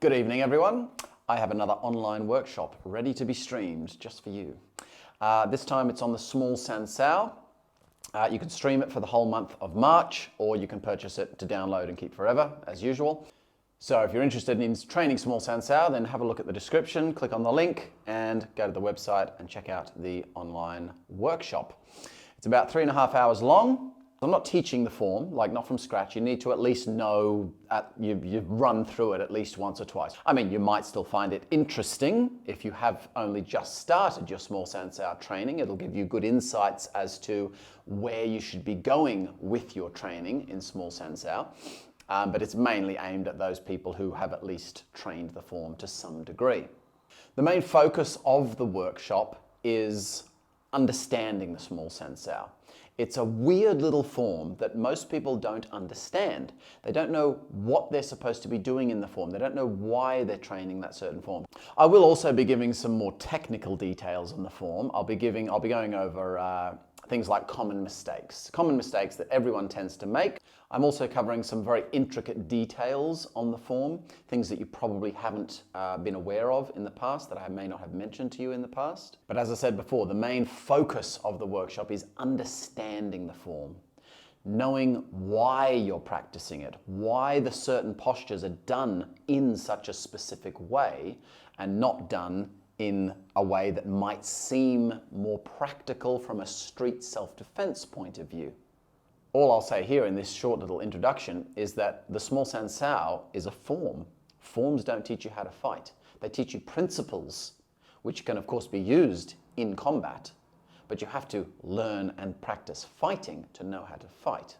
Good evening, everyone. I have another online workshop ready to be streamed just for you. This time it's on the small sansao. You can stream it for the whole month of March, or you can purchase it to download and keep forever, as usual. So if you're interested in training small sansao, then have a look at the description, click on the link, and go to the website and check out the online workshop. It's about 3.5 hours long. I'm not teaching the form, like not from scratch. You need to at least know, you've run through it at least once or twice. I mean, you might still find it interesting if you have only just started your small sansao training. It'll give you good insights as to where you should be going with your training in small sansao. But it's mainly aimed at those people who have at least trained the form to some degree. The main focus of the workshop is understanding the small sansao. It's a weird little form that most people don't understand. They don't know what they're supposed to be doing in the form. They don't know why they're training that certain form. I will also be giving some more technical details on the form. I'll be going over things like common mistakes that everyone tends to make. I'm also covering some very intricate details on the form, things that you probably haven't been aware of in the past, that I may not have mentioned to you in the past. But as I said before, the main focus of the workshop is understanding the form, knowing why you're practicing it, why the certain postures are done in such a specific way and not done in a way that might seem more practical from a street self-defense point of view. All I'll say here in this short little introduction is that the small sansao is a form. Forms don't teach you how to fight. They teach you principles, which can of course be used in combat, but you have to learn and practice fighting to know how to fight.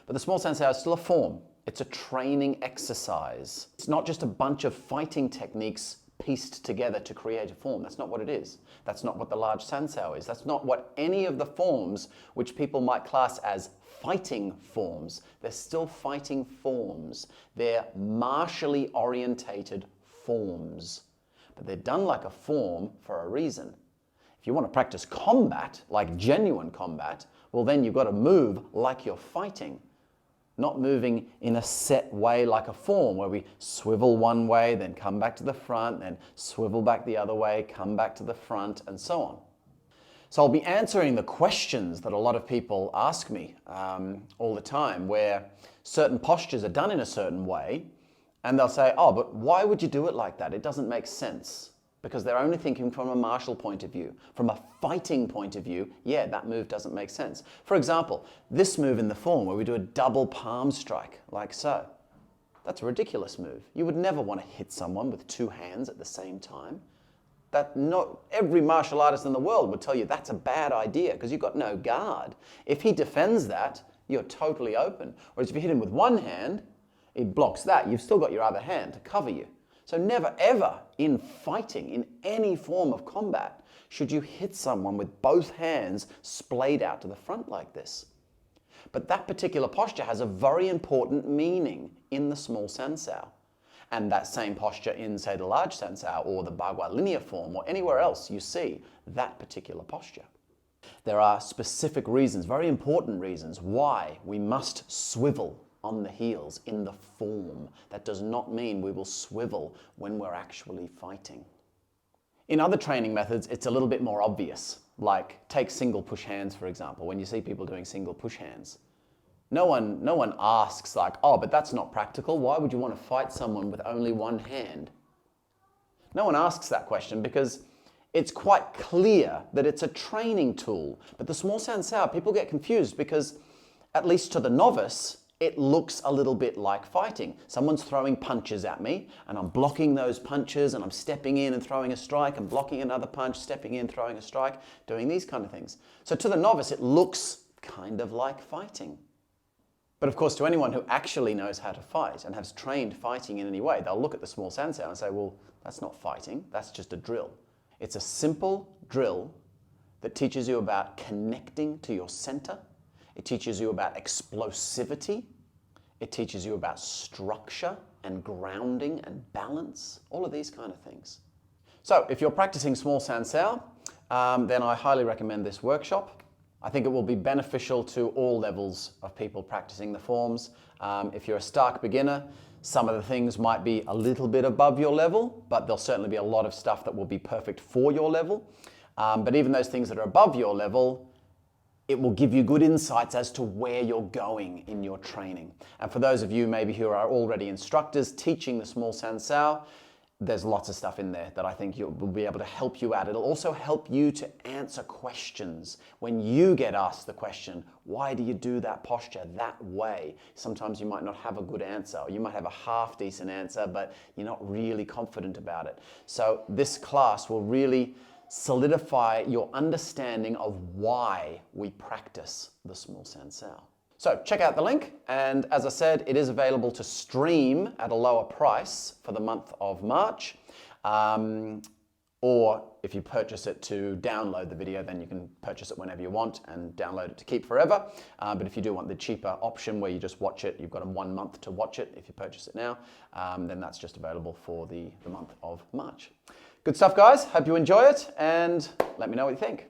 But the small sansao is still a form. It's a training exercise. It's not just a bunch of fighting techniques pieced together to create a form. That's not what it is. That's not what the large sansao is. That's not what any of the forms which people might class as fighting forms. They're still fighting forms. They're martially orientated forms. But they're done like a form for a reason. If you want to practice combat, like genuine combat, well then you've got to move like you're fighting. Not moving in a set way like a form where we swivel one way, then come back to the front, then swivel back the other way, come back to the front, and so on. So I'll be answering the questions that a lot of people ask me all the time, where certain postures are done in a certain way, and they'll say, oh, but why would you do it like that? It doesn't make sense. Because they're only thinking from a martial point of view. From a fighting point of view, yeah, that move doesn't make sense. For example, this move in the form where we do a double palm strike, like so. That's a ridiculous move. You would never want to hit someone with two hands at the same time. Every martial artist in the world would tell you that's a bad idea because you've got no guard. If he defends that, you're totally open. Whereas if you hit him with one hand, it blocks that. You've still got your other hand to cover you. So never ever in fighting, in any form of combat, should you hit someone with both hands splayed out to the front like this. But that particular posture has a very important meaning in the small sansao. And that same posture in, say, the large sansao or the bagua linear form or anywhere else you see that particular posture. There are specific reasons, very important reasons, why we must swivel on the heels in the form. That does not mean we will swivel when we're actually fighting. In other training methods, it's a little bit more obvious. Like take single push hands, for example. When you see people doing single push hands, no one asks like, oh, but that's not practical. Why would you want to fight someone with only one hand? No one asks that question because it's quite clear that it's a training tool. But the small sansao, people get confused because, at least to the novice, it looks a little bit like fighting. Someone's throwing punches at me and I'm blocking those punches and I'm stepping in and throwing a strike and blocking another punch, stepping in, throwing a strike, doing these kind of things. So to the novice, it looks kind of like fighting. But of course, to anyone who actually knows how to fight and has trained fighting in any way, they'll look at the small sansao and say, well, that's not fighting, that's just a drill. It's a simple drill that teaches you about connecting to your center. It teaches you about explosivity. It teaches you about structure and grounding and balance, all of these kind of things. So if you're practicing small sansao, then I highly recommend this workshop. I think it will be beneficial to all levels of people practicing the forms. If you're a stark beginner, some of the things might be a little bit above your level, but there'll certainly be a lot of stuff that will be perfect for your level. But even those things that are above your level, it will give you good insights as to where you're going in your training. And for those of you maybe who are already instructors teaching the small sansao, there's lots of stuff in there that I think will be able to help you out. It'll also help you to answer questions. When you get asked the question, why do you do that posture that way? Sometimes you might not have a good answer, or you might have a half decent answer, but you're not really confident about it. So this class will really solidify your understanding of why we practice the small sansao. So check out the link, and as I said, it is available to stream at a lower price for the month of March, or if you purchase it to download the video, then you can purchase it whenever you want and download it to keep forever. But if you do want the cheaper option where you just watch it, you've got 1 month to watch it if you purchase it now, then that's just available for the month of March. Good stuff, guys. Hope you enjoy it, and let me know what you think.